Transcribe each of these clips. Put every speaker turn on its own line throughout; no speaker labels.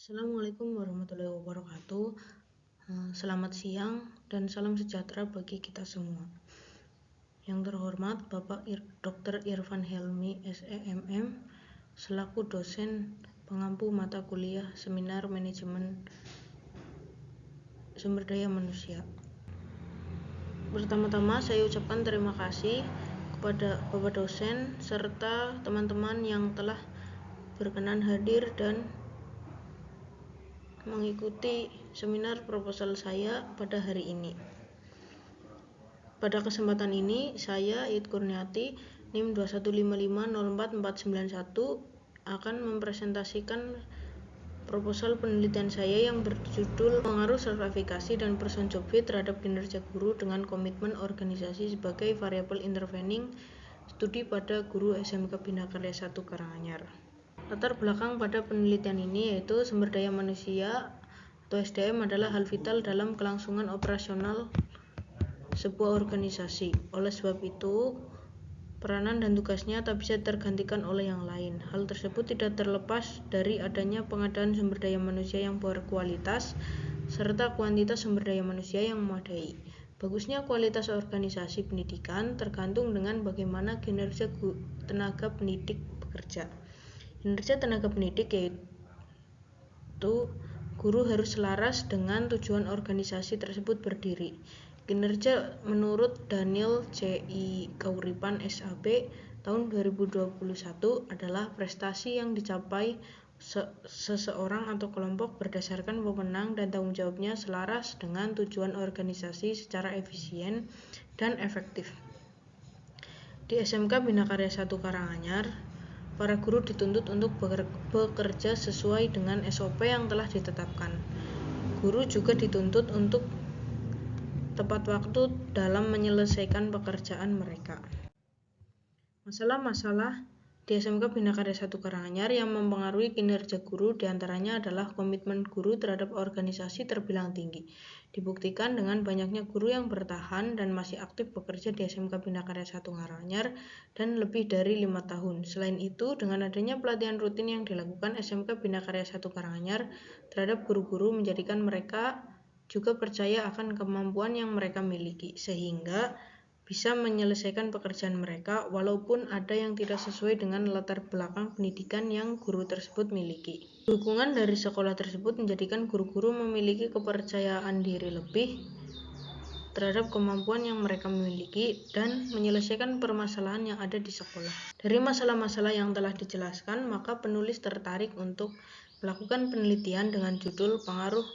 Assalamualaikum warahmatullahi wabarakatuh. Selamat siang dan salam sejahtera bagi kita semua. Yang terhormat Bapak Dr. Irfan Helmi SEMM selaku dosen pengampu mata kuliah Seminar Manajemen Sumber Daya Manusia. Pertama-tama saya ucapkan terima kasih kepada Bapak dosen serta teman-teman yang telah berkenan hadir dan mengikuti seminar proposal saya pada hari ini. Pada kesempatan ini, saya Id Kurniati, NIM 215504491 akan mempresentasikan proposal penelitian saya yang berjudul Pengaruh Self-Efikasi dan Person Job Fit terhadap kinerja guru dengan komitmen organisasi sebagai variabel intervening studi pada guru SMK Bina Karya 1 Karanganyar. Latar belakang pada penelitian ini yaitu sumber daya manusia atau SDM adalah hal vital dalam kelangsungan operasional sebuah organisasi. Oleh sebab itu, peranan dan tugasnya tak bisa tergantikan oleh yang lain. Hal tersebut tidak terlepas dari adanya pengadaan sumber daya manusia yang berkualitas serta kuantitas sumber daya manusia yang memadai. Bagusnya kualitas organisasi pendidikan tergantung dengan bagaimana kinerja tenaga pendidik bekerja. Kinerja tenaga pendidik yaitu guru harus selaras dengan tujuan organisasi tersebut berdiri. Kinerja menurut Daniel C. I. Kauripan SAB tahun 2021 adalah prestasi yang dicapai seseorang atau kelompok berdasarkan wewenang dan tanggung jawabnya selaras dengan tujuan organisasi secara efisien dan efektif. Di SMK Bina Karya 1 Karanganyar, para guru dituntut untuk bekerja sesuai dengan SOP yang telah ditetapkan. Guru juga dituntut untuk tepat waktu dalam menyelesaikan pekerjaan mereka. Masalah-masalah di SMK Bina Karya 1 Karanganyar yang mempengaruhi kinerja guru diantaranya adalah komitmen guru terhadap organisasi terbilang tinggi. Dibuktikan dengan banyaknya guru yang bertahan dan masih aktif bekerja di SMK Bina Karya 1 Karanganyar dan lebih dari 5 tahun. Selain itu, dengan adanya pelatihan rutin yang dilakukan SMK Bina Karya 1 Karanganyar terhadap guru-guru menjadikan mereka juga percaya akan kemampuan yang mereka miliki, sehingga bisa menyelesaikan pekerjaan mereka walaupun ada yang tidak sesuai dengan latar belakang pendidikan yang guru tersebut miliki. Dukungan dari sekolah tersebut menjadikan guru-guru memiliki kepercayaan diri lebih terhadap kemampuan yang mereka miliki dan menyelesaikan permasalahan yang ada di sekolah. Dari masalah-masalah yang telah dijelaskan, maka penulis tertarik untuk melakukan penelitian dengan judul Pengaruh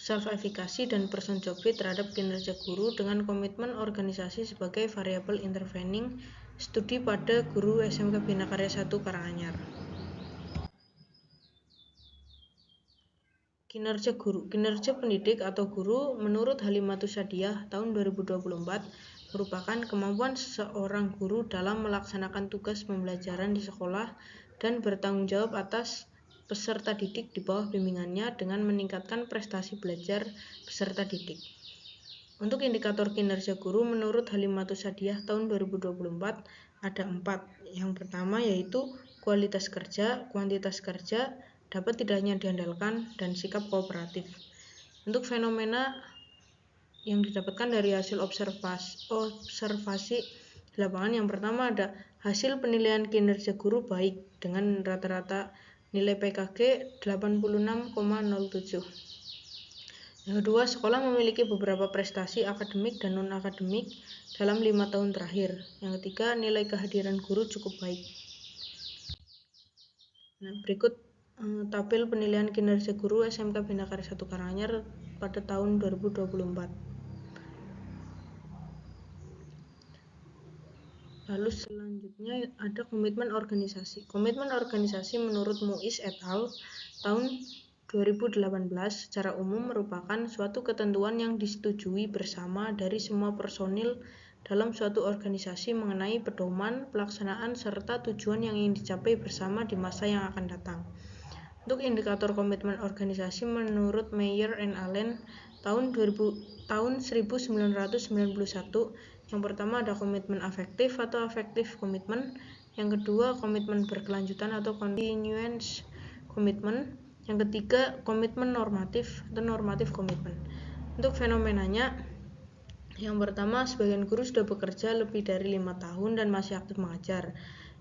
Self-Efikasi dan Person Job Fit terhadap kinerja guru dengan komitmen organisasi sebagai variabel intervening studi pada guru SMK Bina Karya 1 Karanganyar. Kinerja guru. Kinerja pendidik atau guru menurut Halimatus Sa'diyah tahun 2024 merupakan kemampuan seorang guru dalam melaksanakan tugas pembelajaran di sekolah dan bertanggung jawab atas peserta didik di bawah bimbingannya dengan meningkatkan prestasi belajar peserta didik. Untuk indikator kinerja guru menurut Halimatus Sa'diyah tahun 2024 ada 4. Yang pertama yaitu kualitas kerja, kuantitas kerja, dapat tidak hanya diandalkan, dan sikap kooperatif. Untuk fenomena yang didapatkan dari hasil observasi di lapangan, yang pertama ada hasil penilaian kinerja guru baik dengan rata-rata nilai PKG 86,07. Yang kedua, sekolah memiliki beberapa prestasi akademik dan non-akademik dalam 5 tahun terakhir. Yang ketiga, nilai kehadiran guru cukup baik. Berikut tabel penilaian kinerja guru SMK Bina Karya 1 Karanganyar pada tahun 2024. Lalu selanjutnya ada komitmen organisasi. Komitmen organisasi menurut Muiz et al. Tahun 2018 secara umum merupakan suatu ketentuan yang disetujui bersama dari semua personil dalam suatu organisasi mengenai pedoman, pelaksanaan, serta tujuan yang ingin dicapai bersama di masa yang akan datang. Untuk indikator komitmen organisasi menurut Meyer and Allen tahun 1991, yang pertama ada komitmen afektif atau affective komitmen, yang kedua komitmen berkelanjutan atau continuous komitmen, Yang ketiga, komitmen normatif atau normatif komitmen. Untuk fenomenanya, yang pertama, sebagian guru sudah bekerja lebih dari 5 tahun dan masih aktif mengajar.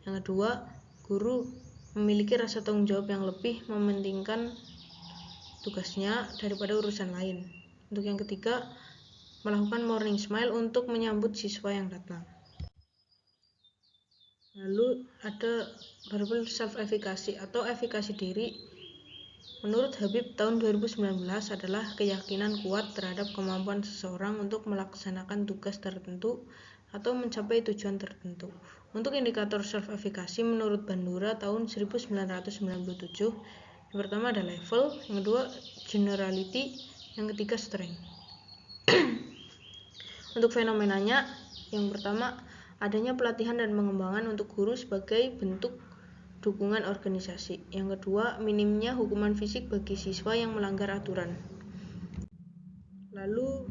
Yang kedua, guru memiliki rasa tanggung jawab yang lebih, mementingkan tugasnya daripada urusan lain. Untuk yang ketiga, melakukan morning smile untuk menyambut siswa yang datang. Lalu ada variabel self-efikasi atau efikasi diri. Menurut Habib, tahun 2019 adalah keyakinan kuat terhadap kemampuan seseorang untuk melaksanakan tugas tertentu atau mencapai tujuan tertentu. Untuk indikator self-efikasi menurut Bandura tahun 1997, yang pertama ada level, yang kedua generality, yang ketiga strength. Untuk fenomenanya, yang pertama, adanya pelatihan dan pengembangan untuk guru sebagai bentuk dukungan organisasi. Yang kedua, minimnya hukuman fisik bagi siswa yang melanggar aturan. Lalu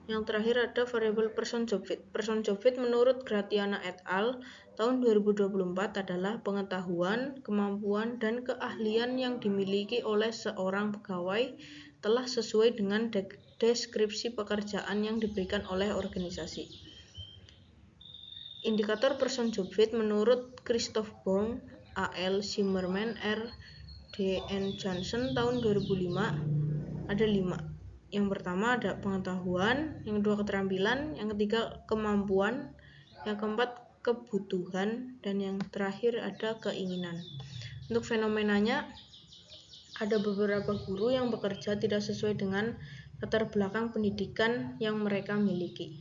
yang terakhir ada variabel person job fit. Person job fit menurut Gratiana et al. Tahun 2024 adalah pengetahuan, kemampuan, dan keahlian yang dimiliki oleh seorang pegawai telah sesuai dengan deskripsi pekerjaan yang diberikan oleh organisasi. Indikator person job fit menurut Christoph Born, A.L. Zimmerman, R. D. N. Johnson tahun 2005 ada 5. Yang pertama ada pengetahuan, yang kedua keterampilan, yang ketiga kemampuan, yang keempat kebutuhan, dan yang terakhir ada keinginan. Untuk fenomenanya, ada beberapa guru yang bekerja tidak sesuai dengan latar belakang pendidikan yang mereka miliki.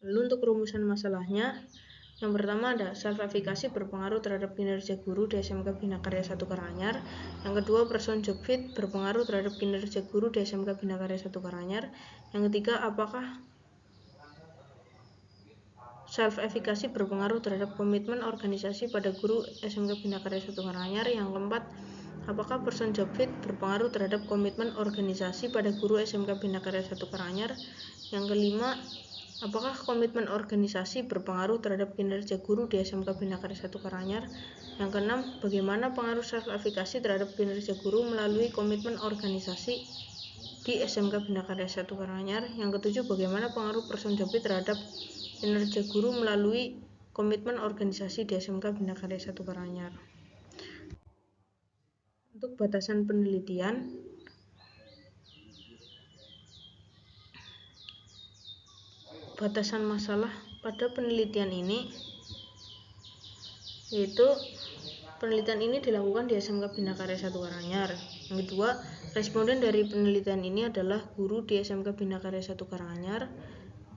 Lalu untuk rumusan masalahnya, yang pertama ada self-efikasi berpengaruh terhadap kinerja guru di SMK Bina Karya 1 Karanganyar. Yang kedua, person job fit berpengaruh terhadap kinerja guru di SMK Bina Karya 1 Karanganyar. Yang ketiga, apakah self-efikasi berpengaruh terhadap komitmen organisasi pada guru SMK Bina Karya 1 Karanganyar. Yang keempat, apakah person job fit berpengaruh terhadap komitmen organisasi pada guru SMK Bina Karya 1 Karanganyar. Yang kelima, apakah komitmen organisasi berpengaruh terhadap kinerja guru di SMK Bina Karya 1 Karanganyar? Yang keenam, bagaimana pengaruh self-efikasi terhadap kinerja guru melalui komitmen organisasi di SMK Bina Karya 1 Karanganyar? Yang ketujuh, bagaimana pengaruh person job fit terhadap kinerja guru melalui komitmen organisasi di SMK Bina Karya 1 Karanganyar? Untuk batasan penelitian, batasan masalah pada penelitian ini yaitu penelitian ini dilakukan di SMK Bina Karya 1 Karanganyar. Yang kedua, responden dari penelitian ini adalah guru di SMK Bina Karya 1 Karanganyar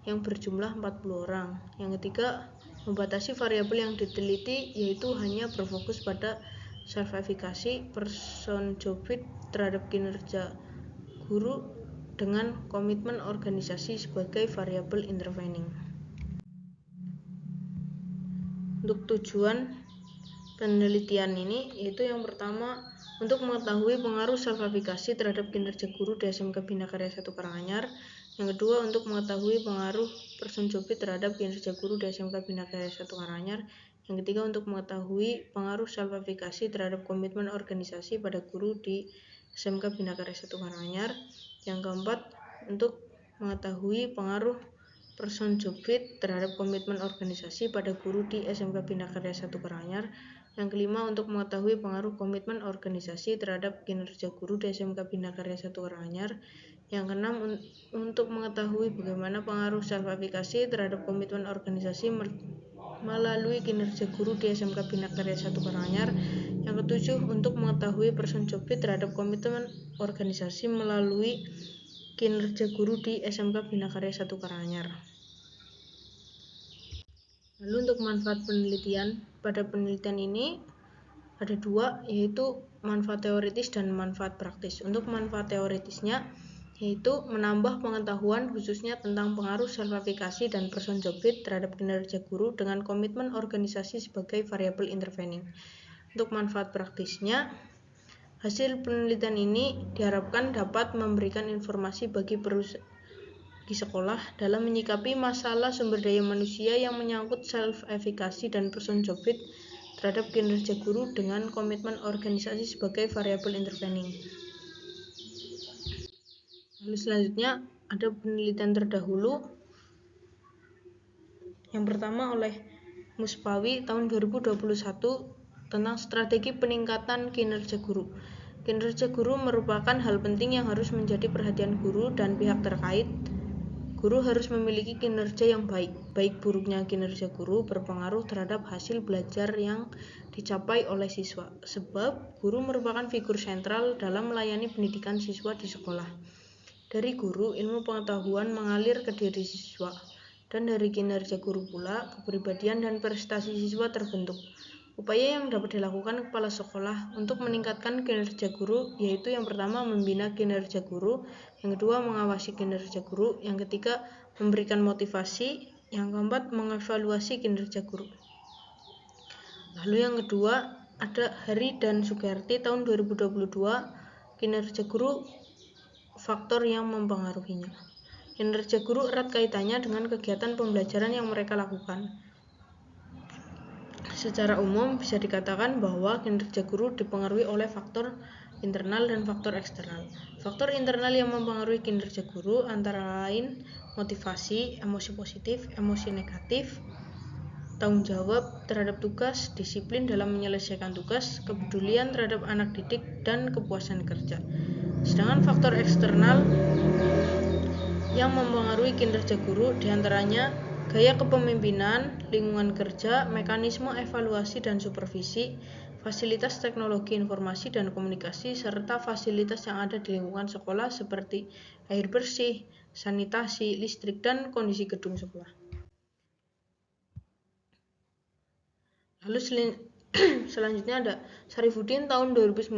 yang berjumlah 40 orang. Yang ketiga, membatasi variabel yang diteliti yaitu hanya berfokus pada self-efikasi, person job fit terhadap kinerja guru dengan komitmen organisasi sebagai variabel intervening. Untuk tujuan penelitian ini yaitu yang pertama, untuk mengetahui pengaruh self-efikasi terhadap kinerja guru di SMK Bina Karya 1 Karanganyar. Yang kedua, untuk mengetahui pengaruh person job fit terhadap kinerja guru di SMK Bina Karya 1 Karanganyar. Yang ketiga, untuk mengetahui pengaruh self-efikasi terhadap komitmen organisasi pada guru di SMK Bina Karya 1 Karanganyar. Yang keempat, untuk mengetahui pengaruh person job fit terhadap komitmen organisasi pada guru di SMK Bina Karya 1 Karanganyar. Yang kelima, untuk mengetahui pengaruh komitmen organisasi terhadap kinerja guru di SMK Bina Karya 1 Karanganyar. Yang keenam, untuk mengetahui bagaimana pengaruh self-efikasi terhadap komitmen organisasi melalui kinerja guru di SMK Bina Karya 1 Karanganyar. Yang ketujuh, untuk mengetahui person job fit terhadap komitmen organisasi melalui kinerja guru di SMK Bina Karya 1 Karanganyar. Lalu untuk manfaat penelitian, pada penelitian ini ada 2, yaitu manfaat teoritis dan manfaat praktis. Untuk manfaat teoritisnya yaitu menambah pengetahuan khususnya tentang pengaruh self-efikasi dan person job fit terhadap kinerja guru dengan komitmen organisasi sebagai variabel intervening. Untuk manfaat praktisnya, hasil penelitian ini diharapkan dapat memberikan informasi bagi sekolah dalam menyikapi masalah sumber daya manusia yang menyangkut self-efikasi dan person job fit terhadap kinerja guru dengan komitmen organisasi sebagai variabel intervening. Lalu selanjutnya ada penelitian terdahulu yang pertama oleh Muspawi tahun 2021 tentang strategi peningkatan kinerja guru. Kinerja guru merupakan hal penting yang harus menjadi perhatian guru dan pihak terkait. Guru harus memiliki kinerja yang baik. Baik buruknya kinerja guru berpengaruh terhadap hasil belajar yang dicapai oleh siswa. Sebab guru merupakan figur sentral dalam melayani pendidikan siswa di sekolah. Dari guru, ilmu pengetahuan mengalir ke diri siswa. Dan dari kinerja guru pula, kepribadian dan prestasi siswa terbentuk. Upaya yang dapat dilakukan kepala sekolah untuk meningkatkan kinerja guru yaitu yang pertama membina kinerja guru, yang kedua mengawasi kinerja guru, yang ketiga memberikan motivasi, yang keempat mengevaluasi kinerja guru. Lalu yang kedua ada Hari dan Sugarti tahun 2022, kinerja guru, faktor yang mempengaruhinya. Kinerja guru erat kaitannya dengan kegiatan pembelajaran yang mereka lakukan. Secara umum bisa dikatakan bahwa kinerja guru dipengaruhi oleh faktor internal dan faktor eksternal. Faktor internal yang mempengaruhi kinerja guru antara lain motivasi, emosi positif, emosi negatif, tanggung jawab terhadap tugas, disiplin dalam menyelesaikan tugas, kepedulian terhadap anak didik, dan kepuasan kerja. Sedangkan faktor eksternal yang mempengaruhi kinerja guru diantaranya gaya kepemimpinan, lingkungan kerja, mekanisme evaluasi dan supervisi, fasilitas teknologi informasi dan komunikasi, serta fasilitas yang ada di lingkungan sekolah seperti air bersih, sanitasi, listrik, dan kondisi gedung sekolah. Lalu selanjutnya ada Sarifudin tahun 2019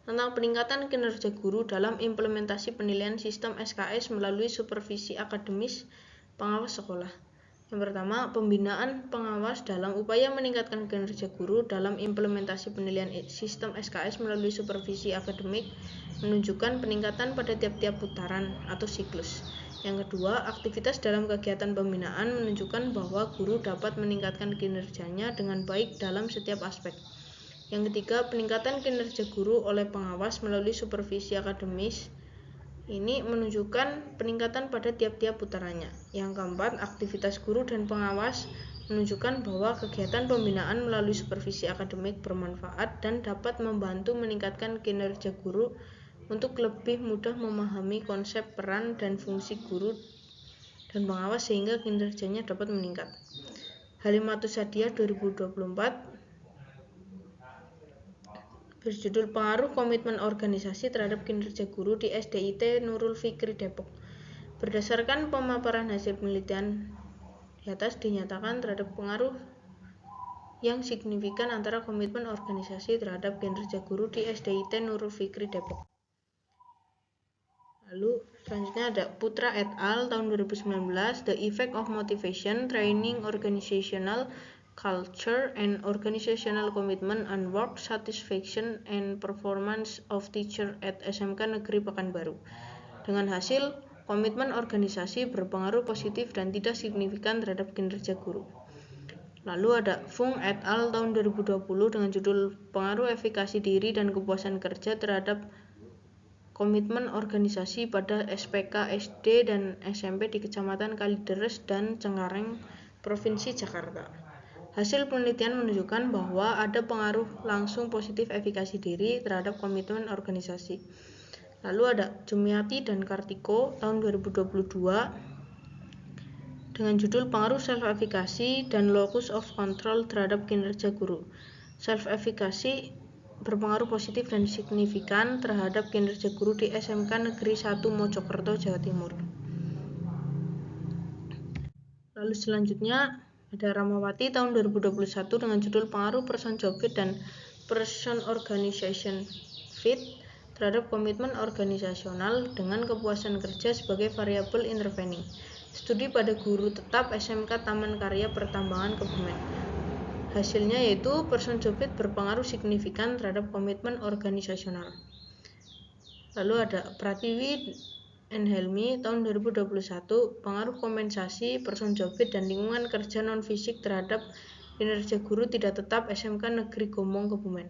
tentang peningkatan kinerja guru dalam implementasi penilaian sistem SKS melalui supervisi akademis pengawas sekolah. Yang pertama, pembinaan pengawas dalam upaya meningkatkan kinerja guru dalam implementasi penilaian sistem SKS melalui supervisi akademik menunjukkan peningkatan pada tiap-tiap putaran atau siklus. Yang kedua, aktivitas dalam kegiatan pembinaan menunjukkan bahwa guru dapat meningkatkan kinerjanya dengan baik dalam setiap aspek. Yang ketiga, peningkatan kinerja guru oleh pengawas melalui supervisi akademis ini menunjukkan peningkatan pada tiap-tiap putarannya. Yang keempat, aktivitas guru dan pengawas menunjukkan bahwa kegiatan pembinaan melalui supervisi akademik bermanfaat dan dapat membantu meningkatkan kinerja guru untuk lebih mudah memahami konsep peran dan fungsi guru dan pengawas sehingga kinerjanya dapat meningkat. Halimatus Sadia 2024 berjudul Pengaruh Komitmen Organisasi Terhadap Kinerja Guru di SDIT Nurul Fikri Depok. Berdasarkan pemaparan hasil penelitian di atas dinyatakan terhadap pengaruh yang signifikan antara komitmen organisasi terhadap kinerja guru di SDIT Nurul Fikri Depok. Lalu selanjutnya ada Putra et al. Tahun 2019, The Effect of Motivation, Training, Organizational Culture and Organizational Commitment on Work Satisfaction and Performance of Teacher at SMK Negeri Pekanbaru. Dengan hasil, komitmen organisasi berpengaruh positif dan tidak signifikan terhadap kinerja guru. Lalu ada Fung et al. Tahun 2020 dengan judul Pengaruh Efikasi Diri dan Kepuasan Kerja terhadap Komitmen Organisasi pada SPK SD dan SMP di Kecamatan Kalideres dan Cengkareng, Provinsi Jakarta. Hasil penelitian menunjukkan bahwa ada pengaruh langsung positif efikasi diri terhadap komitmen organisasi. Lalu ada Jumiati dan Kartiko tahun 2022 dengan judul Pengaruh Self-Efikasi dan Locus of Control terhadap Kinerja Guru. Self-efikasi berpengaruh positif dan signifikan terhadap kinerja guru di SMK Negeri 1 Mojokerto, Jawa Timur. Lalu selanjutnya ada Ramawati tahun 2021 dengan judul Pengaruh Person Job Fit dan Person Organization Fit terhadap komitmen organisasional dengan kepuasan kerja sebagai variabel intervening. Studi pada guru tetap SMK Taman Karya Pertambangan Kebumen. Hasilnya yaitu Person Job Fit berpengaruh signifikan terhadap komitmen organisasional. Lalu ada Pratiwi and Helmi tahun 2021 pengaruh kompensasi, person job fit dan lingkungan kerja non fisik terhadap kinerja guru tidak tetap SMK Negeri Gomong Kebumen.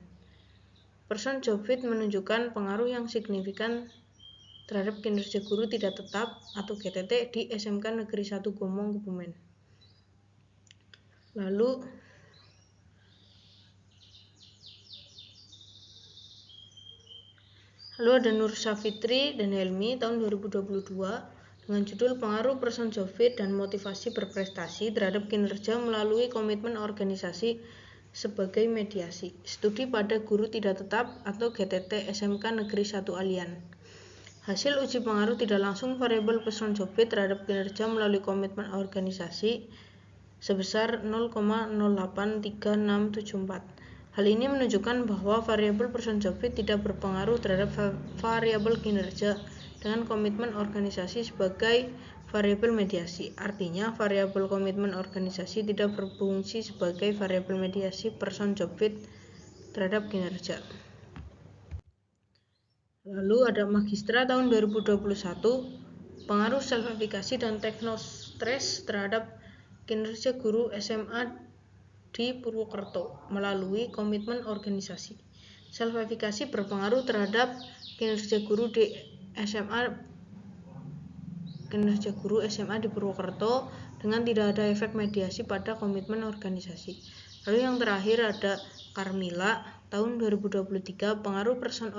Person job fit menunjukkan pengaruh yang signifikan terhadap kinerja guru tidak tetap atau GTT di SMK Negeri 1 Gomong Kebumen. Lalu ada Nur Safitri dan Helmi tahun 2022 dengan judul Pengaruh Person Job Fit dan Motivasi Berprestasi terhadap Kinerja Melalui Komitmen Organisasi sebagai Mediasi. Studi pada Guru Tidak Tetap atau GTT SMK Negeri 1 Alian. Hasil uji pengaruh tidak langsung variabel person job fit terhadap kinerja melalui komitmen organisasi sebesar 0,083674. Hal ini menunjukkan bahwa variabel person job fit tidak berpengaruh terhadap variabel kinerja dengan komitmen organisasi sebagai variabel mediasi. Artinya, variabel komitmen organisasi tidak berfungsi sebagai variabel mediasi person job fit terhadap kinerja. Lalu ada Magistra tahun 2021, pengaruh self-efikasi dan teknostres terhadap kinerja guru SMA di Purwokerto melalui komitmen organisasi. Self-efikasi berpengaruh terhadap kinerja guru SMA di Purwokerto dengan tidak ada efek mediasi pada komitmen organisasi. Lalu yang terakhir ada Carmila tahun 2023, pengaruh person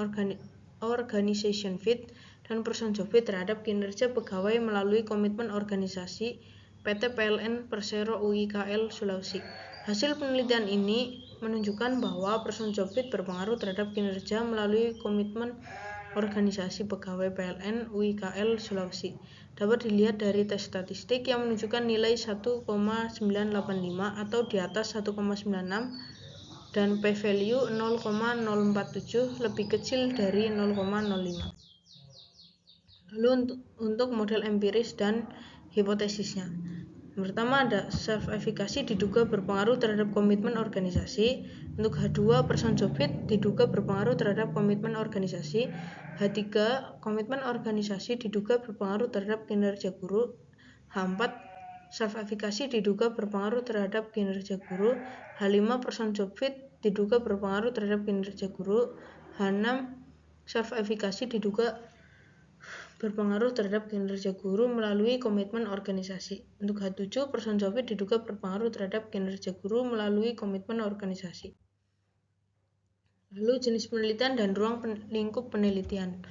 organization fit dan person job fit terhadap kinerja pegawai melalui komitmen organisasi PT PLN Persero UIKL Sulawesi. Hasil penelitian ini menunjukkan bahwa person job fit berpengaruh terhadap kinerja melalui komitmen organisasi pegawai PLN UIKL Sulawesi. Dapat dilihat dari tes statistik yang menunjukkan nilai 1,985 atau di atas 1,96 dan p-value 0,047 lebih kecil dari 0,05. Lalu untuk model empiris dan hipotesisnya. Yang pertama ada self-efikasi diduga berpengaruh terhadap komitmen organisasi. Untuk H2 person job fit diduga berpengaruh terhadap komitmen organisasi. H3 komitmen organisasi diduga berpengaruh terhadap kinerja guru. H4 self-efikasi diduga berpengaruh terhadap kinerja guru. H5 person job fit diduga berpengaruh terhadap kinerja guru. H6 self-efikasi diduga berpengaruh terhadap kinerja guru melalui komitmen organisasi. Untuk H7 person job fit diduga berpengaruh terhadap kinerja guru melalui komitmen organisasi. Lalu jenis penelitian dan ruang lingkup penelitian.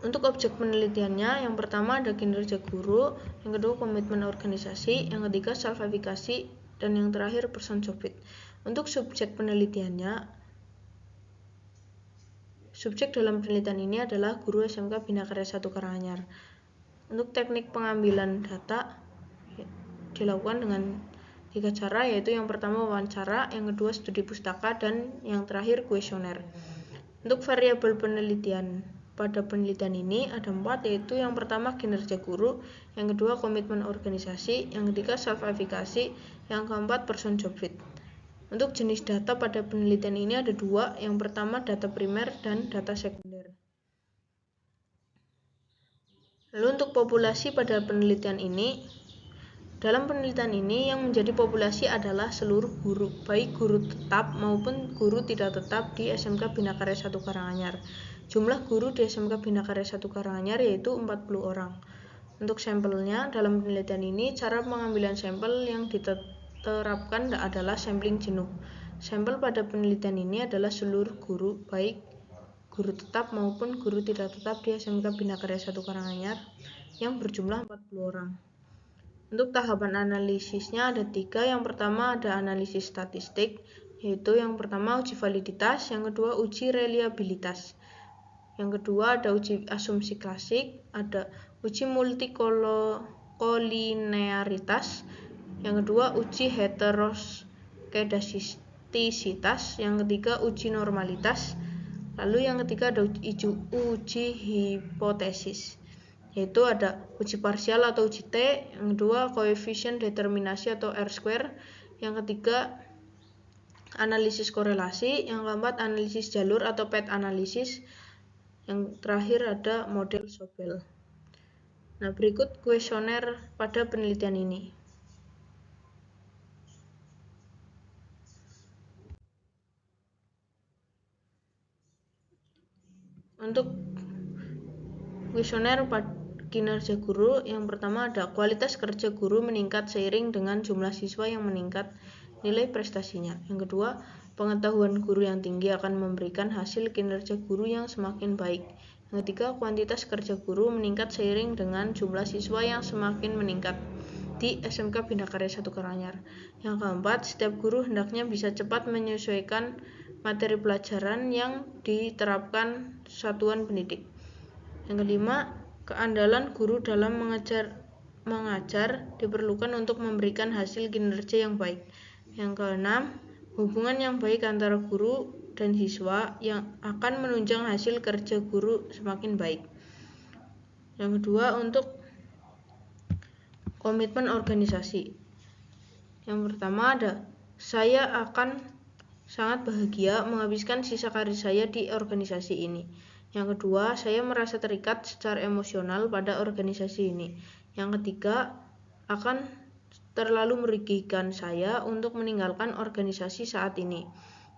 Untuk objek penelitiannya, yang pertama ada kinerja guru, yang kedua komitmen organisasi, yang ketiga self-efikasi, dan yang terakhir person job fit. Untuk subjek penelitiannya, subjek dalam penelitian ini adalah guru SMK Binakarya 1 Karanganyar. Untuk teknik pengambilan data dilakukan dengan 3 cara, yaitu yang pertama wawancara, yang kedua studi pustaka, dan yang terakhir kuesioner. Untuk variabel penelitian pada penelitian ini ada 4, yaitu yang pertama kinerja guru, yang kedua komitmen organisasi, yang ketiga self-efikasi, yang keempat person job fit. Untuk jenis data pada penelitian ini ada 2, yang pertama data primer dan data sekunder. Lalu untuk populasi pada penelitian ini, dalam penelitian ini yang menjadi populasi adalah seluruh guru, baik guru tetap maupun guru tidak tetap di SMK Binakarya 1 Karanganyar. Jumlah guru di SMK Binakarya 1 Karanganyar yaitu 40 orang. Untuk sampelnya, dalam penelitian ini cara pengambilan sampel yang diterapkan adalah sampling jenuh. Sampel pada penelitian ini adalah seluruh guru, baik guru tetap maupun guru tidak tetap di SMK Binakarya 1 Karanganyar yang berjumlah 40 orang. Untuk tahapan analisisnya ada 3. Yang pertama ada analisis statistik, yaitu yang pertama uji validitas, yang kedua uji reliabilitas, yang kedua ada uji asumsi klasik, ada uji multikolinearitas, yang kedua uji heteroskedastisitas, yang ketiga uji normalitas, lalu yang ketiga ada uji hipotesis, yaitu ada uji parsial atau uji T, yang kedua koefisien determinasi atau R-square, yang ketiga analisis korelasi, yang keempat analisis jalur atau path analisis, yang terakhir ada model Sobel. Nah, berikut kuesioner pada penelitian ini. Untuk kuesioner kinerja guru, yang pertama ada kualitas kerja guru meningkat seiring dengan jumlah siswa yang meningkat nilai prestasinya. Yang kedua, pengetahuan guru yang tinggi akan memberikan hasil kinerja guru yang semakin baik. Yang ketiga, kuantitas kerja guru meningkat seiring dengan jumlah siswa yang semakin meningkat di SMK Binakarya 1 Karanganyar. Yang keempat, setiap guru hendaknya bisa cepat menyesuaikan materi pelajaran yang diterapkan satuan pendidik. Yang kelima, keandalan guru dalam mengajar diperlukan untuk memberikan hasil kinerja yang baik. Yang keenam, hubungan yang baik antara guru dan siswa yang akan menunjang hasil kerja guru semakin baik. Yang kedua, untuk komitmen organisasi. Yang pertama ada, saya akan sangat bahagia menghabiskan sisa karir saya di organisasi ini. Yang kedua, saya merasa terikat secara emosional pada organisasi ini. Yang ketiga, akan terlalu merugikan saya untuk meninggalkan organisasi saat ini.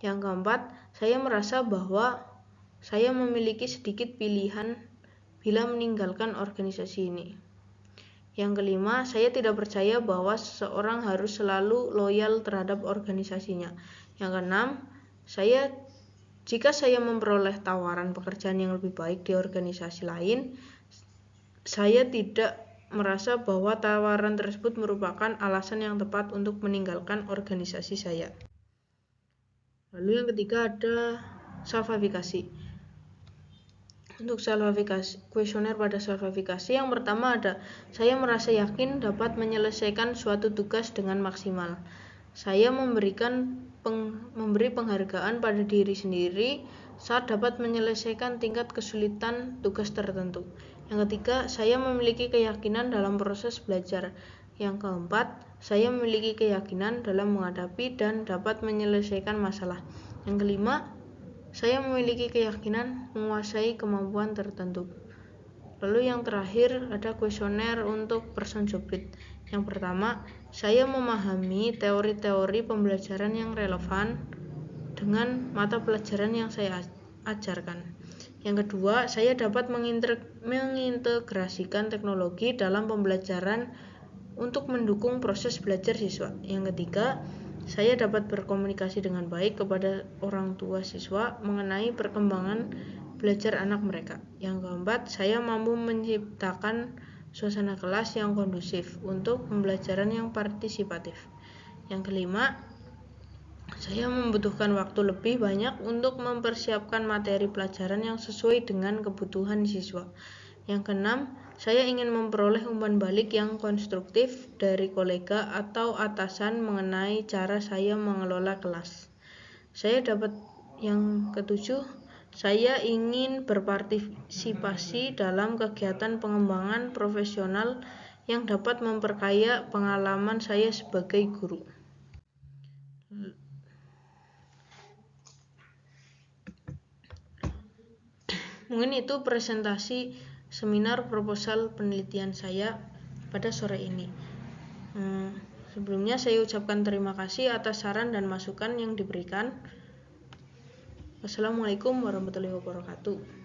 Yang keempat, saya merasa bahwa saya memiliki sedikit pilihan bila meninggalkan organisasi ini. Yang kelima, saya tidak percaya bahwa seseorang harus selalu loyal terhadap organisasinya. Yang keenam, jika saya memperoleh tawaran pekerjaan yang lebih baik di organisasi lain, saya tidak merasa bahwa tawaran tersebut merupakan alasan yang tepat untuk meninggalkan organisasi saya. Lalu yang ketiga ada self-evaluasi. Untuk self-evaluasi, kuesioner pada self-evaluasi, yang pertama ada, saya merasa yakin dapat menyelesaikan suatu tugas dengan maksimal. Saya memberi penghargaan pada diri sendiri saat dapat menyelesaikan tingkat kesulitan tugas tertentu. Yang ketiga, saya memiliki keyakinan dalam proses belajar. Yang keempat, saya memiliki keyakinan dalam menghadapi dan dapat menyelesaikan masalah. Yang kelima, saya memiliki keyakinan menguasai kemampuan tertentu. Lalu yang terakhir ada kuesioner untuk person jobread. Yang pertama, saya memahami teori-teori pembelajaran yang relevan dengan mata pelajaran yang saya ajarkan. Yang kedua, saya dapat mengintegrasikan teknologi dalam pembelajaran untuk mendukung proses belajar siswa. Yang ketiga, saya dapat berkomunikasi dengan baik kepada orang tua siswa mengenai perkembangan belajar anak mereka. Yang keempat, saya mampu menciptakan suasana kelas yang kondusif untuk pembelajaran yang partisipatif. Yang kelima, saya membutuhkan waktu lebih banyak untuk mempersiapkan materi pelajaran yang sesuai dengan kebutuhan siswa. Yang keenam, saya ingin memperoleh umpan balik yang konstruktif dari kolega atau atasan mengenai cara saya mengelola kelas. Yang ketujuh, saya ingin berpartisipasi dalam kegiatan pengembangan profesional yang dapat memperkaya pengalaman saya sebagai guru. Mungkin itu presentasi seminar proposal penelitian saya pada sore ini. Sebelumnya saya ucapkan terima kasih atas saran dan masukan yang diberikan. Wassalamualaikum warahmatullahi wabarakatuh.